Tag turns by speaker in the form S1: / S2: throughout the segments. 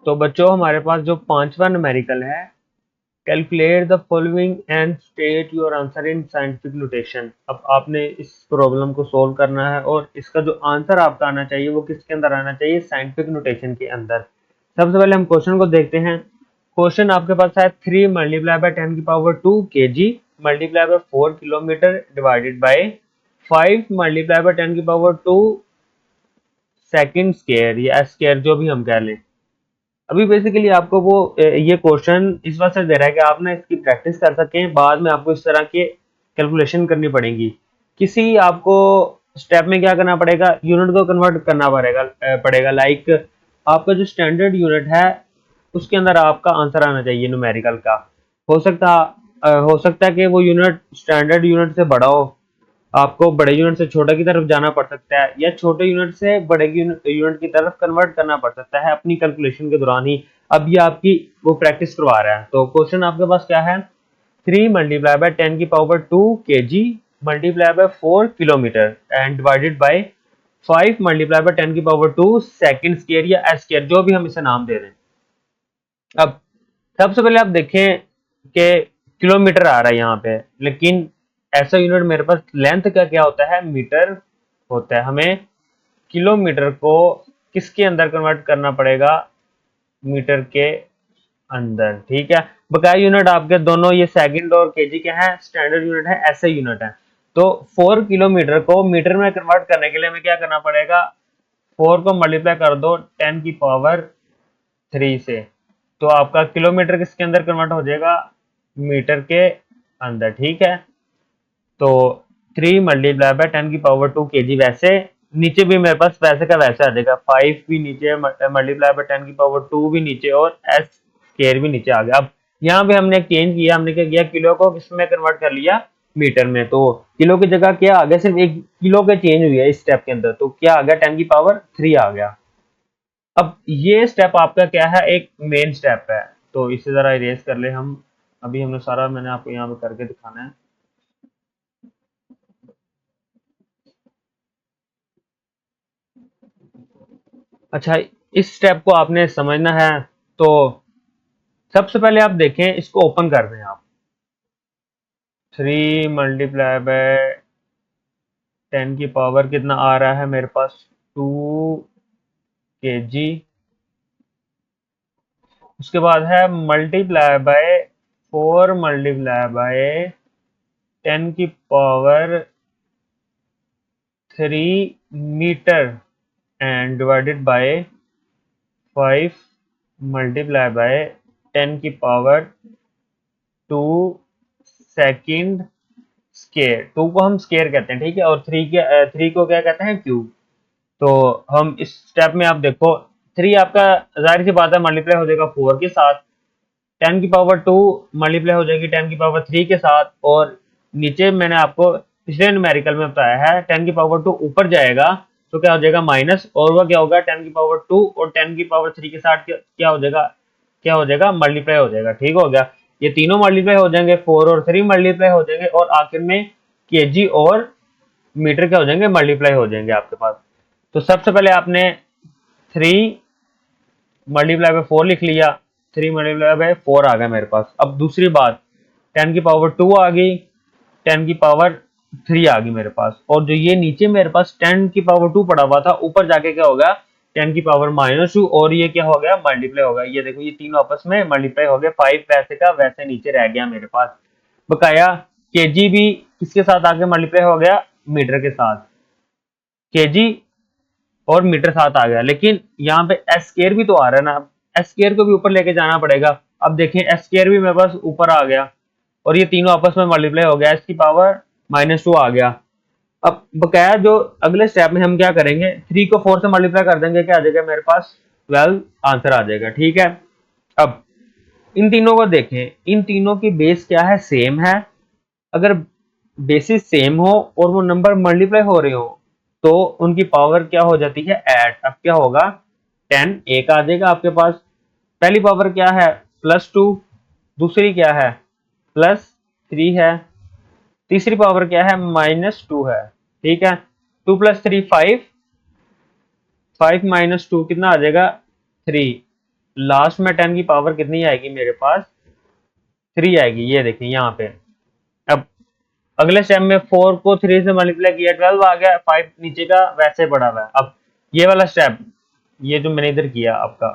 S1: तो बच्चों हमारे पास जो पांचवा न्यूमेरिकल है, calculate the following and state your answer in scientific notation. अब आपने इस प्रॉब्लम को सोल्व करना है और इसका जो आंसर आपका आना चाहिए वो किसके अंदर आना चाहिए, साइंटिफिक नोटेशन के अंदर। सबसे पहले हम क्वेश्चन को देखते हैं। क्वेश्चन आपके पास है 3 मल्टीप्लाई बाय 10 की पावर 2 kg multiply by 4 kilometre divided by 5 multiply by 10 की पावर 2 सेकंड स्क्वायर या स्क्वायर जो भी हम कह लें। अभी बेसिकली आपको वो ये क्वेश्चन इस वजह से दे रहा है कि आप ना इसकी प्रैक्टिस कर सकें, बाद में आपको इस तरह के कैलकुलेशन करनी पड़ेगी। किसी आपको स्टेप में क्या करना पड़ेगा, यूनिट को कन्वर्ट करना पड़ेगा लाइक आपका जो स्टैंडर्ड यूनिट है उसके अंदर आपका आंसर आना चाहिए न्यूमेरिकल का। हो सकता है कि वो यूनिट स्टैंडर्ड यूनिट से बड़ा हो, आपको बड़े यूनिट से छोटे की तरफ जाना पड़ सकता है, या छोटे यूनिट से बड़े यूनिट की तरफ कन्वर्ट करना पड़ सकता है अपनी कैलकुलेशन के दौरान ही। अब ये आपकी वो प्रैक्टिस करवा रहा है। तो क्वेश्चन आपके पास क्या है, 3 मल्टीप्लाई बाय 10 की पावर 2 kg multiply by 4 kilometre and divided by 5 multiply by 10 की पावर 2 सेकंड स्क्वायर या एस स्क्वायर जो भी हम इसे नाम दे रहे हैं। अब सबसे पहले आप देखें कि किलोमीटर आ रहा है यहाँ पे, लेकिन ऐसा यूनिट मेरे पास लेंथ का क्या होता है, मीटर होता है। हमें किलोमीटर को किसके अंदर कन्वर्ट करना पड़ेगा, मीटर के अंदर। ठीक है, बकाया यूनिट आपके दोनों ये सेकंड और केजी के हैं, स्टैंडर्ड यूनिट है, ऐसे यूनिट है। तो 4 किलोमीटर को मीटर में कन्वर्ट करने के लिए हमें क्या करना पड़ेगा, 4 को मल्टीप्लाई कर दो 10 की पावर 3 से, तो आपका किलोमीटर किसके अंदर कन्वर्ट हो जाएगा, मीटर के अंदर। ठीक है, तो 3 मल्टीप्लाई बाय 10 की पावर 2 kg, वैसे नीचे भी मेरे पास वैसे का वैसे आ जाएगा, 5 भी नीचे, मल्टीप्लाई बाय 10 की पावर 2 भी नीचे और एस स्क्वायर भी नीचे आ गया। अब यहाँ पे हमने एक चेंज किया, हमने क्या किया, किलो को किसमें कन्वर्ट कर लिया, मीटर में। तो किलो की जगह क्या आ गया, सिर्फ 1 किलो का चेंज हुई है इस स्टेप के अंदर, तो क्या आ गया, 10 की पावर 3 आ गया। अब ये स्टेप आपका क्या है, एक मेन स्टेप है, तो इसे जरा इरेज कर ले हम। अभी हमने सारा मैंने आपको यहाँ पे करके दिखाना है। अच्छा, इस स्टेप को आपने समझना है, तो सबसे पहले आप देखें, इसको ओपन कर दें आप। 3 मल्टीप्लाई बाय 10 की पावर कितना आ रहा है मेरे पास, 2 kg। उसके बाद है मल्टीप्लाई बाय 4 मल्टीप्लाई बाय 10 की power 3 metre and divided by 5 multiply by 10 की पावर 2 सेकंड स्केयर। 2 को हम स्केयर कहते हैं, ठीक है, और 3 को क्या कहते हैं, क्यूब। तो हम इस स्टेप में आप देखो, 3 आपका जाहिर सी बात है मल्टीप्लाई हो जाएगा 4 के साथ, 10 की पावर 2 मल्टीप्लाई हो जाएगी 10 की पावर 3 के साथ, और नीचे मैंने आपको पिछले न्यूमेरिकल में बताया है 10 की पावर 2 ऊपर जाएगा तो क्या हो जाएगा, माइनस, और वह क्या होगा, 10 की पावर 2 और 10 की पावर 3 के साथ क्या हो जाएगा, मल्टीप्लाई हो जाएगा। ठीक हो गया, ये तीनों मल्टीप्लाई हो जाएंगे, 4 और 3 मल्टीप्लाई हो जाएंगे, और आखिर में केजी और मीटर क्या हो जाएंगे, मल्टीप्लाई हो जाएंगे आपके पास। तो सबसे पहले आपने 3 मल्टीप्लाई बाय 4 लिख लिया, 3 मल्टीप्लाई बाय 4 आ गया मेरे पास। अब दूसरी बात, 10 की पावर 2 आ गई, 10 की पावर 3 आ गई मेरे पास, और जो ये नीचे मेरे पास 10 की पावर 2 पड़ा हुआ था, ऊपर जाके क्या होगा, 10 की पावर -2, और ये क्या हो गया, मल्टीप्लाई हो गया। ये देखो, ये तीनों आपस में मल्टीप्लाई हो गए, 5 वैसे का वैसे नीचे रह गया मेरे पास। बकाया केजी भी किसके साथ आगे मल्टीप्लाई हो गया, मीटर के साथ, केजी और मीटर साथ आ गया। लेकिन यहाँ पे एस स्क्वायर भी तो आ रहा है ना, एस स्क्वायर को भी ऊपर लेके जाना पड़ेगा। अब देखें, एस स्क्वायर भी मेरे पास ऊपर आ गया, और ये तीनों आपस में मल्टीप्लाई हो गया, एस की पावर -2 आ गया। अब बकाया जो अगले स्टेप में हम क्या करेंगे, 3 को 4 से मल्टीप्लाई कर देंगे, क्या आ जाएगा मेरे पास, 12 आंसर आ जाएगा। ठीक है, अब इन तीनों को देखें, इन तीनों की बेस क्या है, सेम है। अगर बेसिस सेम हो और वो नंबर मल्टीप्लाई हो रहे हो तो उनकी पावर क्या हो जाती है, ऐड। अब क्या होगा, 10 एक आ जाएगा आपके पास, पहली पावर क्या है, +2, दूसरी क्या है, +3 है, तीसरी पावर क्या है, -2 है। ठीक है, 2 + 3 5, 5 - 2 कितना आ जाएगा, 3, लास्ट में 10 की पावर कितनी आएगी मेरे पास, 3 आएगी। ये देखिए यहाँ पे। अब अगले स्टेप में 4 को 3 से मल्टीप्लाई किया, 12 आ गया, 5 नीचे का वैसे पड़ा हुआ है। अब ये वाला स्टेप, ये जो मैंने इधर किया आपका,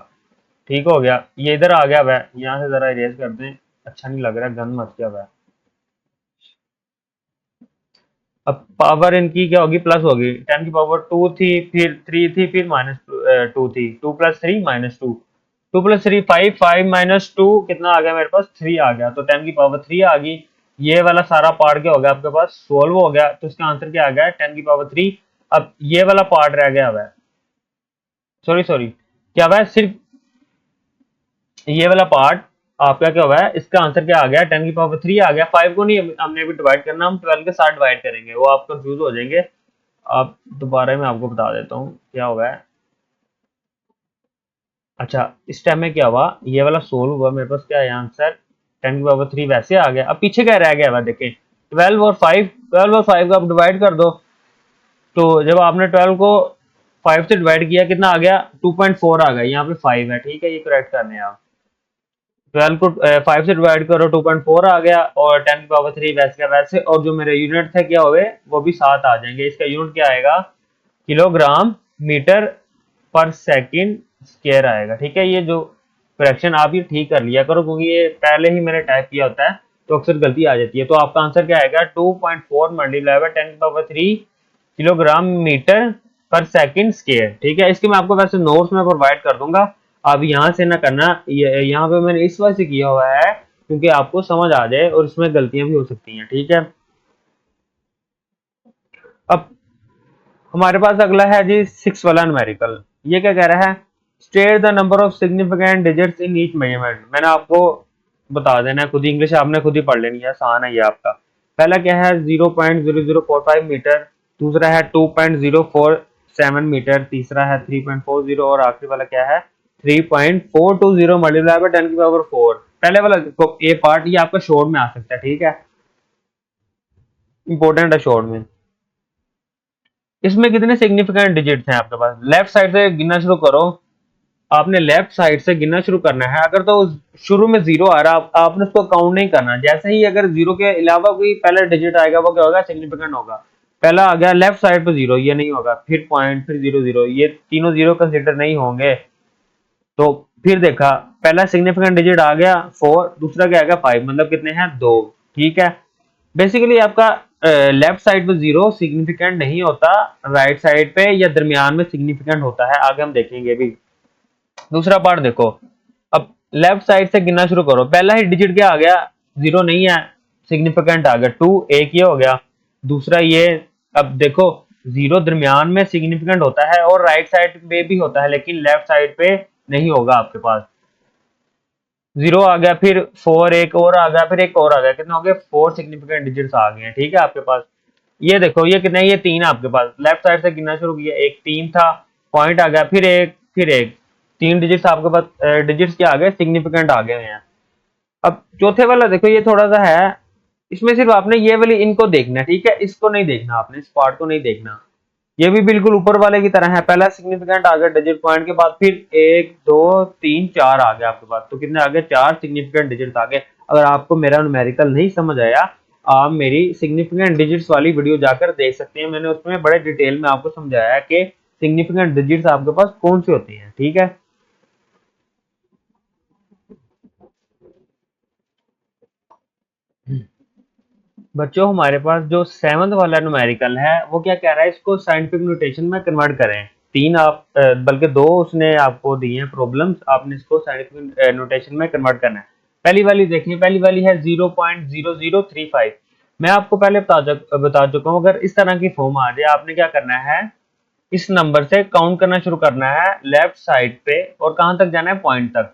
S1: ठीक हो गया, ये इधर आ गया हुआ है। यहाँ से जरा इरेज कर दें, अच्छा नहीं लग रहा, गन मच गया हुआ है। अब पावर इनकी क्या होगी, प्लस होगी। 10 की पावर 2 थी, फिर 3 थी, फिर माइनस 2 थी। 2 प्लस 3 माइनस 2, 2 प्लस 3 5, 5 माइनस 2 कितना आ गया मेरे पास, 3 आ गया। तो 10 की पावर 3 आ गई। ये वाला सारा पार्ट क्या हो गया आपके पास, सोल्व हो गया। तो इसका आंसर क्या आ गया, 10 की पावर 3। अब ये वाला पार्ट रह गया हुआ है, सॉरी सॉरी, क्या हुआ है, सिर्फ ये वाला पार्ट आपका क्या हुआ है, इसका आंसर क्या आ गया, 10 की पावर 3 आ गया। 5 को नहीं हमने अभी डिवाइड करना, हम 12 के साथ डिवाइड करेंगे, वो आप कंफ्यूज हो जाएंगे। आप दोबारा मैं आपको बता देता हूँ क्या हुआ है। अच्छा, इस टाइम में क्या हुआ, ये वाला सोल्व हुआ, मेरे पास क्या है आंसर, 10 की पावर 3 वैसे आ गया। अब पीछे क्या रह गया हुआ, देखें 12 और 5, 12 और 5 को आप डिवाइड कर दो। तो जब आपने 12 को 5 से डिवाइड किया, कितना आ गया, 2.4 आ गया। यहाँ पे 5 है, ठीक है, ये करेक्ट करने हैं आप। 12 को 5 से डिवाइड करो, 2.4 आ गया, और 10 की पावर 3 वैसे का वैसे। और जो मेरे यूनिट थे क्या हुए, वो भी 7 आ जाएंगे। इसका यूनिट क्या आएगा, किलोग्राम मीटर पर सेकंड स्क्वायर आएगा। ठीक है, ये जो फ्रैक्शन आप ये ठीक कर लिया करो, क्योंकि ये पहले ही मैंने टाइप किया होता है तो अक्सर गलती आ जाती है। तो आपका आंसर क्या आएगा, 2.4 मल्टीप्लाई बाय 10 की पावर 3 किलोग्राम मीटर पर सेकंड स्क्वायर। ठीक है, इसके मैं आपको वैसे नोट्स में प्रोवाइड कर दूंगा, आप यहाँ से ना करना। यहाँ पे मैंने इस वजह से किया हुआ है क्योंकि आपको समझ आ जाए, और इसमें गलतियां भी हो सकती हैं। ठीक है, अब हमारे पास अगला है जी 6 वाला न्यूमेरिकल। ये क्या कह रहा है, state the number of significant digits in each measurement. मैंने आपको बता देना है, खुद ही इंग्लिश आपने खुद ही पढ़ लेनी है, आसान है ये आपका। पहला क्या है, 0.0045 मीटर, दूसरा है 2.047 मीटर, तीसरा है 3.40, और आखिरी वाला क्या है, 3.420 मल्टीप्लाई बाय 10 की पावर 4। पहले वाला ये पार्ट ये आपका शॉर्ट में आ सकता है, ठीक है, इंपॉर्टेंट है शॉर्ट में। इसमें कितने सिग्निफिकेंट डिजिट्स हैं आपके पास, लेफ्ट साइड से गिनना शुरू करो। आपने लेफ्ट साइड से गिनना शुरू करना है। अगर तो शुरू में जीरो आ रहा, आपने उसको काउंट नहीं करना। जैसे ही अगर जीरो के अलावा कोई पहला डिजिट आएगा, वो क्या होगा, सिग्निफिकेंट होगा। पहला आ गया लेफ्ट साइड पे जीरो, ये नहीं होगा, फिर पॉइंट, फिर जीरो जीरो, ये तीनों जीरो कंसिडर नहीं होंगे। तो फिर देखा, पहला सिग्निफिकेंट डिजिट आ गया 4, दूसरा क्या आएगा 5, मतलब कितने हैं, 2। ठीक है, बेसिकली आपका लेफ्ट साइड पे जीरो सिग्निफिकेंट नहीं होता, राइट साइड पे या दरमियान में सिग्निफिकेंट होता है, आगे हम देखेंगे भी। दूसरा पार्ट देखो, अब लेफ्ट साइड से गिनना शुरू करो। पहला ही डिजिट क्या आ गया, जीरो नहीं है, सिग्निफिकेंट आ गया 2, एक ये हो गया, दूसरा ये। अब देखो, जीरो दरमियान में सिग्निफिकेंट होता है और राइट साइड पे भी होता है, लेकिन लेफ्ट साइड पे नहीं होगा आपके पास। जीरो आ गया, फिर 4 एक और आ गया, फिर एक और आ गया, कितने हो गए, 4 सिग्निफिकेंट डिजिट्स आ गए हैं। ठीक है आपके पास, ये देखो ये कितने, ये 3 आपके पास। लेफ्ट साइड से गिनना शुरू किया, एक 3 था, पॉइंट आ गया, फिर एक, फिर एक, 3 डिजिट्स आपके पास, डिजिट्स क्या आ गए, सिग्निफिकेंट आ गए हैं। अब चौथे वाला देखो, ये थोड़ा सा है, इसमें सिर्फ आपने ये वाली इनको देखना है, ठीक है, इसको नहीं देखना आपने, इस पार्ट को नहीं देखना। ये भी बिल्कुल ऊपर वाले की तरह है, पहला सिग्निफिकेंट आ गया डिजिट पॉइंट के बाद, फिर 1 2 3 4 आ गया आपके पास। तो कितने आ गए, 4 सिग्निफिकेंट डिजिट आ गए। अगर आपको मेरा न्यूमेरिकल नहीं समझ आया, आप मेरी सिग्निफिकेंट डिजिट्स वाली वीडियो जाकर देख सकते हैं, मैंने उसमें बड़े डिटेल में आपको समझाया है कि सिग्निफिकेंट डिजिट्स आपके पास कौन सी होती हैं। ठीक है, बच्चों हमारे पास जो 7th वाला न्यूमेरिकल है, वो क्या कह रहा है, इसको साइंटिफिक नोटेशन में कन्वर्ट करें। तीन आप बल्कि दो उसने आपको दिए हैं प्रॉब्लम्स, आपने इसको साइंटिफिक नोटेशन में कन्वर्ट करना है। पहली वाली देखिए, पहली वाली है 0.0035। मैं आपको पहले बता चुका हूँ, अगर इस तरह की फॉर्म आ जाए, आपने क्या करना है, इस नंबर से काउंट करना शुरू करना है लेफ्ट साइड पे, और कहां तक जाना है, पॉइंट तक।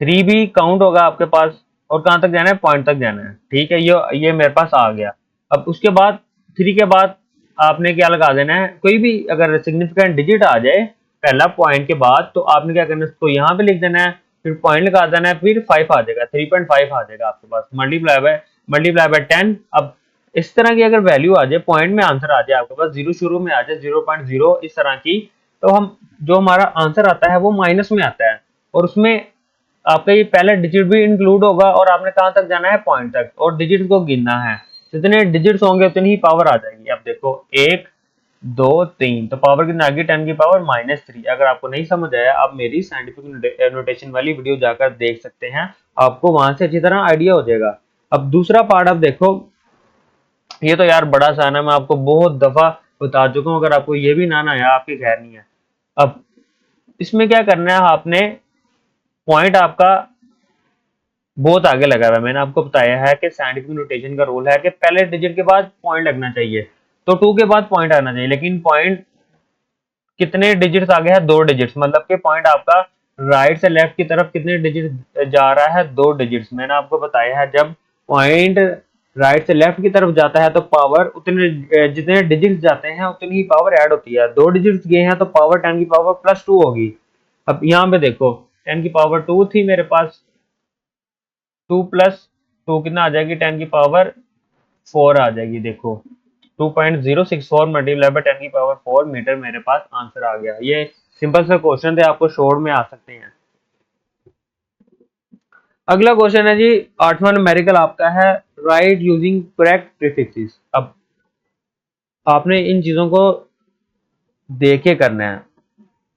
S1: 3 भी काउंट होगा आपके पास, और कहां तक जाना है, पॉइंट तक जाना है। ठीक है, ये मेरे पास आ गया। अब उसके बाद 3 के बाद आपने क्या लगा देना है, कोई भी अगर सिग्निफिकेंट डिजिट आ जाए पहला पॉइंट के बाद, तो आपने क्या करना है, उसको यहाँ पे लिख देना है, फिर पॉइंट लगा देना है, फिर 5 आ जाएगा, 3.5 आ जाएगा आपके पास, मल्टीप्लाई बाय 10। अब इस तरह की अगर वैल्यू आ जाए, पॉइंट में आंसर आ जाए आपके पास, जीरो शुरू में आ जाए, 0.0 इस तरह की, तो हम जो हमारा आंसर आता है वो माइनस में आता है। और उसमें आपका ये पहला डिजिट भी इंक्लूड होगा और आपने कहाँ तक जाना है, पॉइंट तक, और डिजिट को गिनना है। जितने डिजिट्स होंगे उतनी ही पावर आ जाएगी। अब देखो 1 2 3, तो पावर कितना आ गई, 10 की पावर -3। अगर आपको नहीं समझ आया आप मेरी साइंटिफिक नोटेशन वाली वीडियो जाकर देख सकते हैं, आपको वहां से अच्छी तरह आइडिया हो जाएगा। अब दूसरा पार्ट आप देखो, ये तो यार बड़ा सा है ना, मैं आपको बहुत दफा बता चुका हूँ, अगर आपको ये भी ना आया आपकी खैर नहीं है। अब इसमें क्या करना है, आपने पॉइंट आपका बहुत आगे लगा हुआ है। मैंने आपको बताया है कि साइंटिफिक नोटेशन का रूल है कि पहले डिजिट के बाद पॉइंट लगना चाहिए, तो 2 के बाद पॉइंट आना चाहिए, लेकिन पॉइंट कितने डिजिट्स आगे है, 2 डिजिट्स, मतलब कि पॉइंट आपका राइट से लेफ्ट की तरफ कितने डिजिट जा रहा है, 2 डिजिट्स। मैंने आपको बताया है जब पॉइंट राइट से लेफ्ट की तरफ जाता है तो पावर उतने जितने डिजिट्स जाते हैं उतनी ही पावर ऐड होती है। 2 डिजिट्स गए हैं तो पावर 10 की पावर +2 होगी। अब यहाँ पे देखो 10 की पावर 2 थी मेरे पास, 2 प्लस 2 कितना आ जाएगी, 10 की पावर 4 आ जाएगी। देखो 2.064 मल्टीप्लाई बाय 10 की पावर 4 मीटर मेरे पास आंसर आ गया। ये सिंपल सा क्वेश्चन थे, आपको शॉर्ट में आ सकते हैं। अगला क्वेश्चन है जी, 8वां न्यूमेरिकल आपका है, राइट यूजिंग करेक्ट प्रीफिक्सेस। अब आपने इन चीजों को देख के करना है।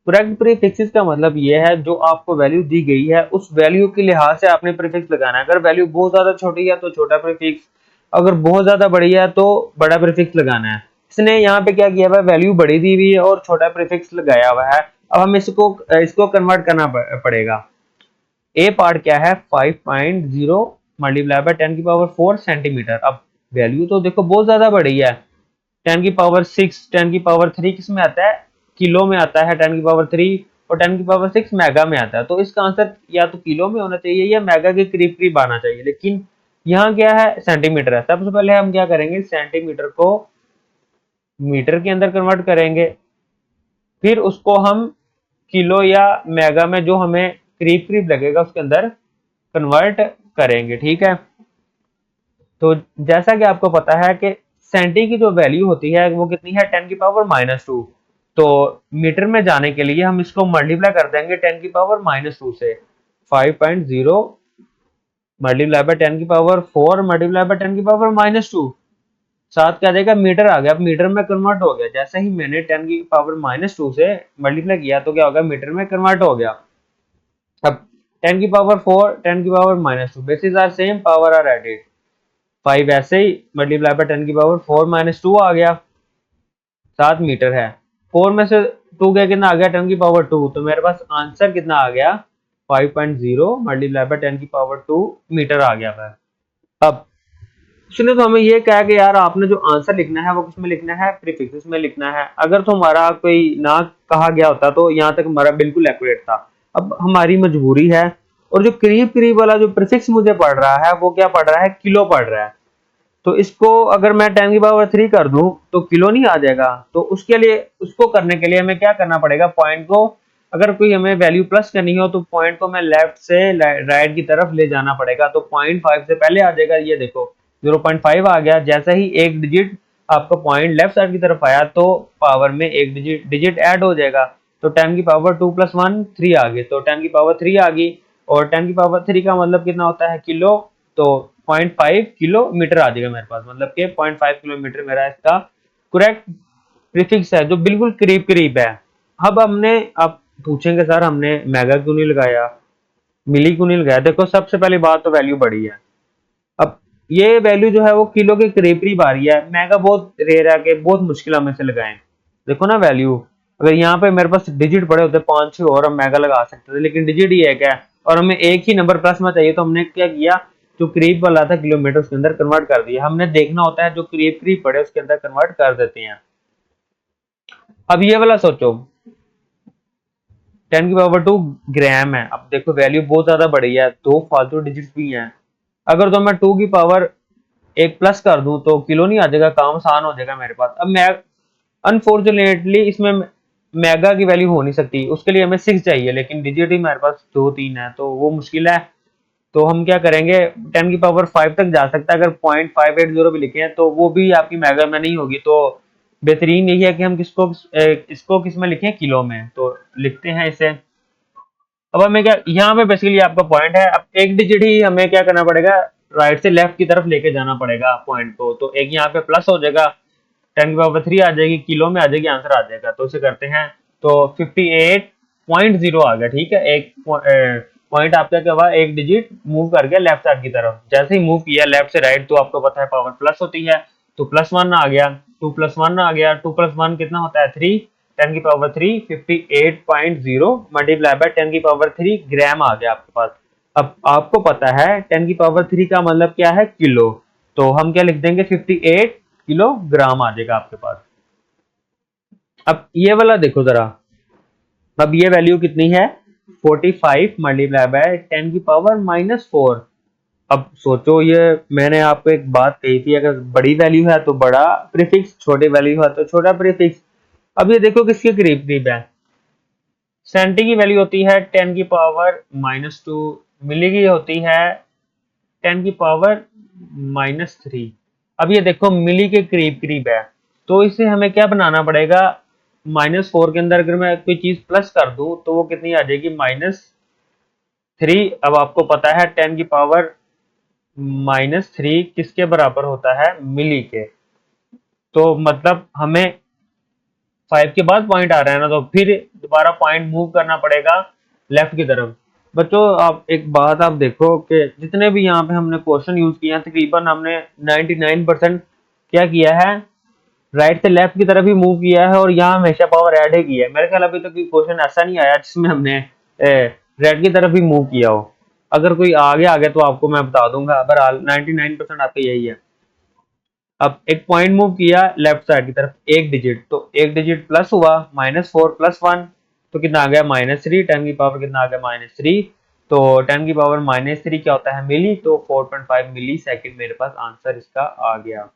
S1: करेक्ट प्रीफिक्सेस का मतलब ये है जो आपको वैल्यू दी गई है उस वैल्यू के लिहाज से आपने प्रीफिक्स लगाना है। अगर वैल्यू बहुत ज्यादा छोटी है तो छोटा प्रीफिक्स, अगर बहुत ज्यादा बड़ी है तो बड़ा प्रीफिक्स लगाना है। इसने यहाँ पे क्या किया हुआ है, वैल्यू बड़ी दी हुई है और छोटा प्रीफिक्स लगाया हुआ है। अब हम इसको इसको कन्वर्ट करना पड़ेगा। ए पार्ट क्या है, 5.0 मल्टीप्लाई बाय 10 की पावर 4 सेंटीमीटर। अब वैल्यू तो देखो बहुत ज्यादा बड़ी है, 10 की पावर 6, 10 की पावर 3 किस में आता है, किलो में आता है 10 की पावर 3, और 10 की पावर 6 मेगा में आता है। तो इसका आंसर या तो किलो में होना चाहिए या मेगा के करीब करीब आना चाहिए, लेकिन यहाँ क्या है, सेंटीमीटर है। सबसे पहले हम क्या करेंगे, सेंटीमीटर को मीटर के अंदर कन्वर्ट करेंगे, फिर उसको हम किलो या मेगा में जो हमें करीब करीब लगेगा उसके अंदर कन्वर्ट करेंगे। ठीक है, तो जैसा कि आपको पता है कि सेंटी की जो वैल्यू होती है वो कितनी है, 10 की पावर -2। तो मीटर में जाने के लिए हम इसको मल्टीप्लाई कर देंगे 10 की पावर -2 से। 5.0 मल्टीप्लाई बाय 10 की पावर 4 मल्टीप्लाई बाय 10 की पावर -2, साथ क्या देगा, मीटर आ गया। अब मीटर में कन्वर्ट हो गया, जैसे ही मैंने 10 की पावर -2 से मल्टीप्लाई किया तो क्या होगा, मीटर में कन्वर्ट हो गया। अब 10 की पावर 4, 10 की पावर -2, basis are same, power are added. 5 ऐसे ही मल्टीप्लाई बाय 10 की पावर 4 -2 आ गया, 7 मीटर है। 4 में से 2 गया, कितना आ गया, 10 की पावर 2, तो मेरे पास आंसर कितना आ गया, 5.0 मल्टीप्लाई बाय 10 की पावर 2 मीटर आ गया है। अब उसने तो हमें ये कहा कि यार आपने जो आंसर लिखना है वो किसमें लिखना है, प्रीफिक्स में लिखना है। अगर तो हमारा कोई ना कहा गया होता तो यहाँ तक हमारा बिल्कुल एक्यूरेट था। अब हमारी मजबूरी है, और जो करीब करीब वाला जो प्रीफिक्स मुझे पढ़ रहा है वो क्या पढ़ रहा है, किलो पढ़ रहा है। तो इसको अगर मैं 10 की पावर 3 कर दूं तो किलो नहीं आ जाएगा। तो उसके लिए, उसको करने के लिए हमें क्या करना पड़ेगा, पॉइंट को, अगर कोई हमें वैल्यू प्लस करनी हो तो पॉइंट को मैं लेफ्ट से राइट की तरफ ले जाना पड़ेगा। तो 0.5 से पहले आ जाएगा, ये देखो 0.5 आ गया। जैसा ही एक डिजिट आपका पॉइंट लेफ्ट साइड की तरफ आया तो पावर में एक डिजिट ऐड हो जाएगा। तो 10 की पावर 2 + 1 3 आ गई, तो 10 की पावर 3 आ गई, और 10 की पावर 3 का मतलब कितना होता है, किलो। तो 0.5 किलोमीटर आ जाएगा मेरे पास, मतलब कि 0.5 किलोमीटर मेरा इसका करेक्ट प्रीफिक्स है, जो बिल्कुल करीब करीब है। अब हमने, आप पूछेंगे सर हमने मेगा क्यों नहीं लगाया, मिली क्यों नहीं लगाया। देखो सबसे पहली बात तो वैल्यू बड़ी है। अब ये वैल्यू जो है वो किलो के करीब करीब आ रही है, मेगा बहुत रेयर है कि बहुत मुश्किल हमें से लगाएं। देखो ना वैल्यू, अगर यहाँ पे मेरे पास डिजिट पड़े होते 5-6 और हम मेगा लगा सकते थे, लेकिन डिजिट ही एक है और हमें एक ही नंबर प्लस में चाहिए, तो हमने क्या किया, जो करीब वाला था किलोमीटर उसके अंदर कन्वर्ट कर दिया। हमने देखना होता है जो करीब करीब पड़े उसके अंदर कन्वर्ट कर देते हैं। अब ये वाला सोचो, 10 की पावर 2 ग्राम है। अब देखो वैल्यू बहुत ज्यादा बड़ी है, 2 फालतू डिजिट भी हैं। अगर तो मैं 2 की पावर 1 प्लस कर दूं तो किलो नहीं आ जाएगा, काम आसान हो जाएगा मेरे पास। अब मैं अनफॉर्चुनेटली इसमें मेगा की वैल्यू हो नहीं सकती, उसके लिए हमें 6 चाहिए, लेकिन डिजिट ही मेरे पास 2-3 है तो वो मुश्किल है। तो हम क्या करेंगे, 10 की पावर 5 तक जा सकता है। अगर 0.580 भी लिखे हैं तो वो भी आपकी मेगा में नहीं होगी। तो बेहतरीन यही है कि हम इसको किस में लिखें, किलो में। तो लिखते हैं इसे अब हमें क्या, यहाँ पे बेसिकली आपका पॉइंट है, अब एक डिजिट ही हमें क्या करना पड़ेगा, राइट से लेफ्ट की तरफ लेके जाना पड़ेगा पॉइंट को। तो एक यहाँ पे प्लस हो जाएगा, 10⁻³ आ जाएगी, किलो में आ जाएगी, आंसर आ जाएगा। तो इसे करते हैं, तो 58.0 आ गया। ठीक है, एक पॉइंट आपका क्या हुआ, एक डिजिट मूव कर गया लेफ्ट साइड की तरफ। जैसे ही मूव किया लेफ्ट से राइट, तो आपको पता है पावर प्लस होती है, तो +1 आ गया, 2+1 आ गया, 2+1 कितना होता है 3, 10⁻³ 58.0 मल्टीप्लाई बाय 10⁻³ ग्राम आ गया आपके पास। अब आपको पता है 10⁻³ का मतलब क्या है, किलो, तो हम क्या लिख देंगे, 58 किलोग्राम आ जाएगा आपके पास। अब ये वाला देखो जरा, अब ये वैल्यू कितनी है, 45 मल्टीप्लाई बाय 10⁻⁻4। अब सोचो, ये मैंने आपको एक बात कही थी, अगर बड़ी वैल्यू है तो बड़ा प्रीफिक्स, छोटी वैल्यू है तो छोटा प्रीफिक्स। अब ये देखो किसके करीब करीब है, सेंटी की वैल्यू होती है 10⁻⁻2, मिली की होती है 10⁻⁻3। अब ये देखो मिली के करीब करीब है, तो इसे हमें क्या बनाना पड़ेगा, -4 के अंदर अगर मैं कोई चीज प्लस कर दूं तो वो कितनी आ जाएगी, -3। अब आपको पता है 10⁻³ किसके बराबर होता है, मिली के। तो मतलब हमें 5 के बाद पॉइंट आ रहा है ना, तो फिर दोबारा पॉइंट मूव करना पड़ेगा लेफ्ट की तरफ। बच्चों आप एक बात आप देखो कि जितने भी यहाँ पे हमने क्वेश्चन यूज किए हैं, तकरीबन हमने 99% क्या किया है, राइट से लेफ्ट की तरफ ही मूव किया है, और यहाँ हमेशा पावर ऐड ही किया है। मेरे ख्याल अभी तक कोई क्वेश्चन ऐसा नहीं आया जिसमें हमने राइट की तरफ ही मूव किया हो। अगर कोई आगे आ गया तो आपको मैं बता दूंगा, बहरहाल 99% आपका यही है। अब एक पॉइंट मूव किया लेफ्ट साइड की तरफ, एक डिजिट, तो एक डिजिट प्लस हुआ, -4+1, तो कितना आ गया, -3, 10 की पावर कितना आ गया, -3। तो 10 की पावर -3 क्या होता है, मिली, तो 4.5 मिली सेकेंड मेरे पास आंसर इसका आ गया।